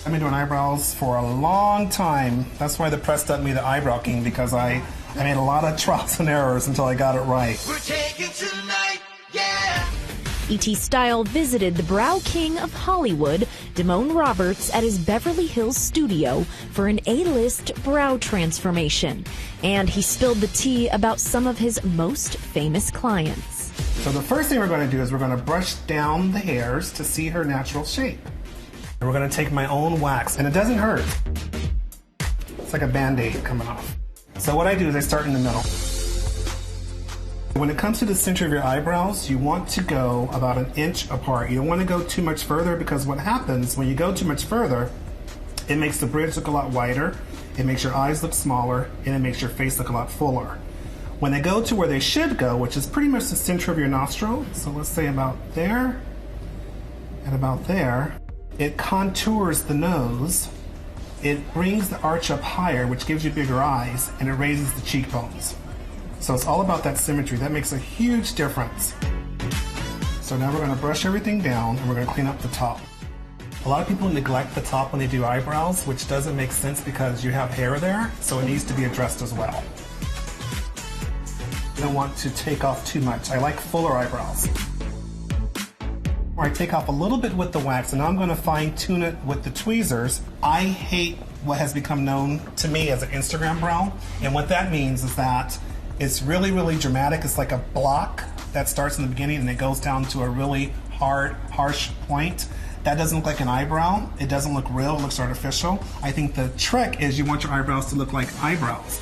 I've been doing eyebrows for a long time. That's why the press dubbed me the Eyebrow King, because I made a lot of trials and errors until I got it right. We're taking tonight, yeah! E.T. Style visited the Brow King of Hollywood, Damone Roberts, at his Beverly Hills studio for an A-list brow transformation. And he spilled the tea about some of his most famous clients. So the first thing we're going to do is we're going to brush down the hairs to see her natural shape. And we're going to take my own wax, and it doesn't hurt. It's like a Band-Aid coming off. So what I do is I start in the middle. When it comes to the center of your eyebrows, you want to go about 1 inch apart. You don't want to go too much further, because what happens when you go too much further, it makes the bridge look a lot wider, it makes your eyes look smaller, and it makes your face look a lot fuller. When they go to where they should go, which is pretty much the center of your nostril, so let's say about there and about there, it contours the nose, it brings the arch up higher, which gives you bigger eyes, and it raises the cheekbones. So it's all about that symmetry. That makes a huge difference. So now we're going to brush everything down, and we're going to clean up the top. A lot of people neglect the top when they do eyebrows, which doesn't make sense because you have hair there, so it needs to be addressed as well. You don't want to take off too much. I like fuller eyebrows. I take off a little bit with the wax, and now I'm going to fine tune it with the tweezers. I hate what has become known to me as an Instagram brow, and what that means is that it's really, really dramatic. It's like a block that starts in the beginning and it goes down to a really hard, harsh point. That doesn't look like an eyebrow. It doesn't look real, it looks artificial. I think the trick is you want your eyebrows to look like eyebrows.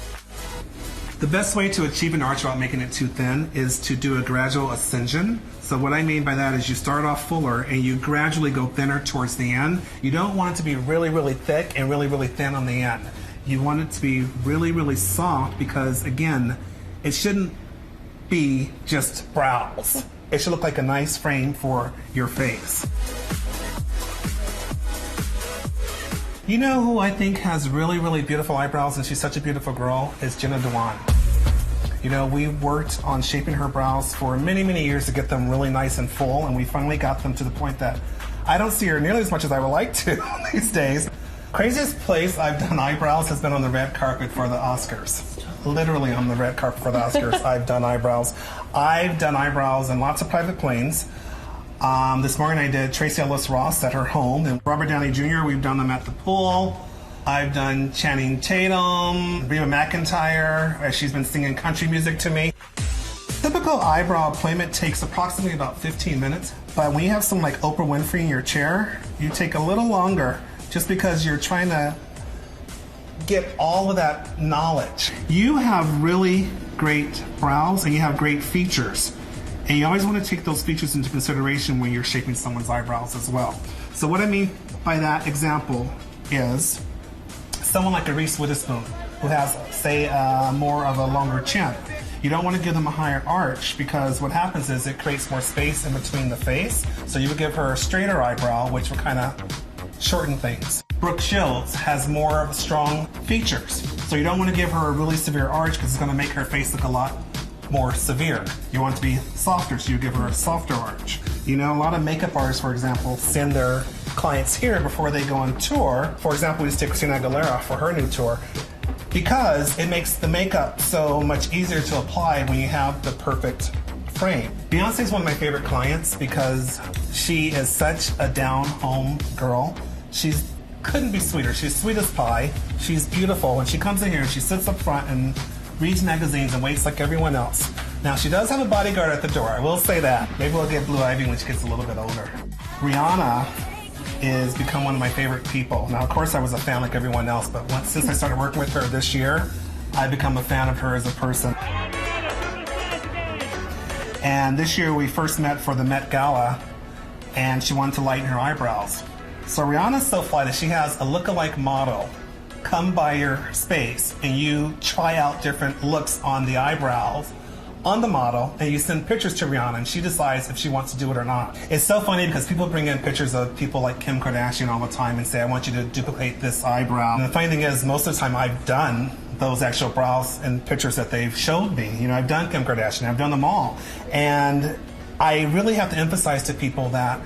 The best way to achieve an arch without making it too thin is to do a gradual ascension. So what I mean by that is you start off fuller and you gradually go thinner towards the end. You don't want it to be really, really thick and really, really thin on the end. You want it to be really, really soft, because again, it shouldn't be just brows. It should look like a nice frame for your face. You know who I think has really, really beautiful eyebrows, and she's such a beautiful girl, is Jenna Dewan. You know, we worked on shaping her brows for many, many years to get them really nice and full, and we finally got them to the point that I don't see her nearly as much as I would like to these days. Craziest place I've done eyebrows has been on the red carpet for the Oscars. Literally on the red carpet for the Oscars, I've done eyebrows. I've done eyebrows in lots of private planes. This morning I did Tracy Ellis Ross at her home, and Robert Downey Jr., we've done them at the pool. I've done Channing Tatum, Reba McEntire, as she's been singing country music to me. Typical eyebrow appointment takes approximately about 15 minutes, but when you have someone like Oprah Winfrey in your chair, you take a little longer, just because you're trying to get all of that knowledge. You have really great brows and you have great features. And you always want to take those features into consideration when you're shaping someone's eyebrows as well. So what I mean by that example is someone like a Reese Witherspoon, who has, say, more of a longer chin. You don't want to give them a higher arch, because what happens is it creates more space in between the face. So you would give her a straighter eyebrow, which would kind of shorten things. Brooke Shields has more strong features. So you don't want to give her a really severe arch, because it's going to make her face look a lot more severe. You want it to be softer, so you give her a softer arch. You know, a lot of makeup artists, for example, send their clients here before they go on tour. For example, we just did Christina Aguilera for her new tour, because it makes the makeup so much easier to apply when you have the perfect frame. Beyonce is one of my favorite clients because she is such a down-home girl. She's couldn't be sweeter. She's sweet as pie. She's beautiful. When she comes in here and she sits up front and reads magazines and waits like everyone else. Now, she does have a bodyguard at the door, I will say that. Maybe we'll get Blue Ivy when she gets a little bit older. Rihanna is become one of my favorite people. Now, of course, I was a fan like everyone else, but since I started working with her this year, I've become a fan of her as a person. And this year we first met for the Met Gala, and she wanted to lighten her eyebrows. So Rihanna's so fly that she has a look-alike model come by your space, and you try out different looks on the eyebrows on the model, and you send pictures to Rihanna, and she decides if she wants to do it or not. It's so funny because people bring in pictures of people like Kim Kardashian all the time and say, I want you to duplicate this eyebrow. And the funny thing is, most of the time I've done those actual brows and pictures that they've showed me. You know, I've done Kim Kardashian, I've done them all. And I really have to emphasize to people that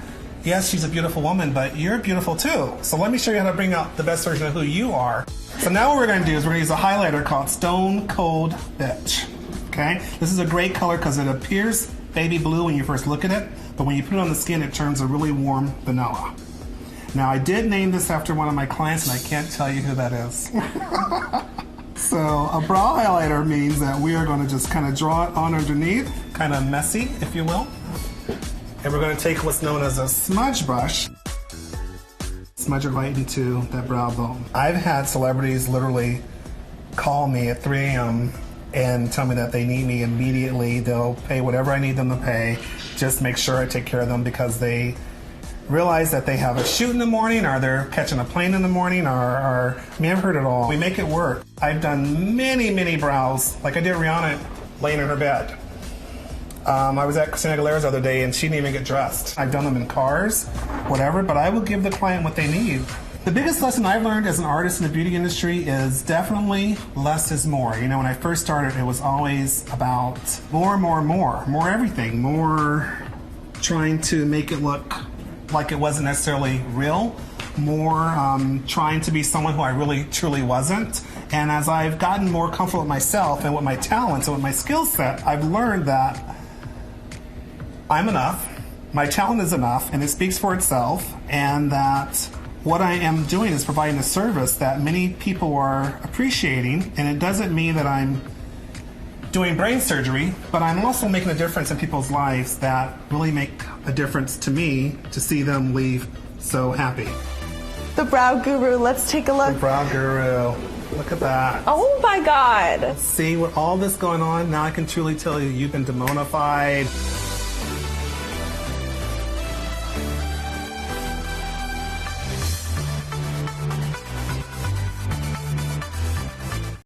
yes, she's a beautiful woman, but you're beautiful too. So let me show you how to bring out the best version of who you are. So now what we're going to do is we're going to use a highlighter called Stone Cold Bitch. Okay? This is a great color because it appears baby blue when you first look at it, but when you put it on the skin, it turns a really warm vanilla. Now, I did name this after one of my clients, and I can't tell you who that is. So a brow highlighter means that we are going to just kind of draw it on underneath, kind of messy, if you will. And we're going to take what's known as a smudge brush, smudge it right into that brow bone. I've had celebrities literally call me at 3 a.m. and tell me that they need me immediately. They'll pay whatever I need them to pay, just make sure I take care of them because they realize that they have a shoot in the morning or they're catching a plane in the morning or I mean, I've heard it all. We make it work. I've done many, many brows, like I did Rihanna laying in her bed. I was at Christina Aguilera's the other day and she didn't even get dressed. I've done them in cars, whatever, but I will give the client what they need. The biggest lesson I've learned as an artist in the beauty industry is definitely less is more. You know, when I first started, it was always about more everything, more trying to make it look like it wasn't necessarily real, more trying to be someone who I really truly wasn't. And as I've gotten more comfortable with myself and with my talents and with my skill set, I've learned that I'm enough, my talent is enough, and it speaks for itself, and that what I am doing is providing a service that many people are appreciating, and it doesn't mean that I'm doing brain surgery, but I'm also making a difference in people's lives that really make a difference to me to see them leave so happy. The Brow Guru, let's take a look. The Brow Guru, look at that. Oh my God. See, with all this going on, now I can truly tell you, you've been demonified.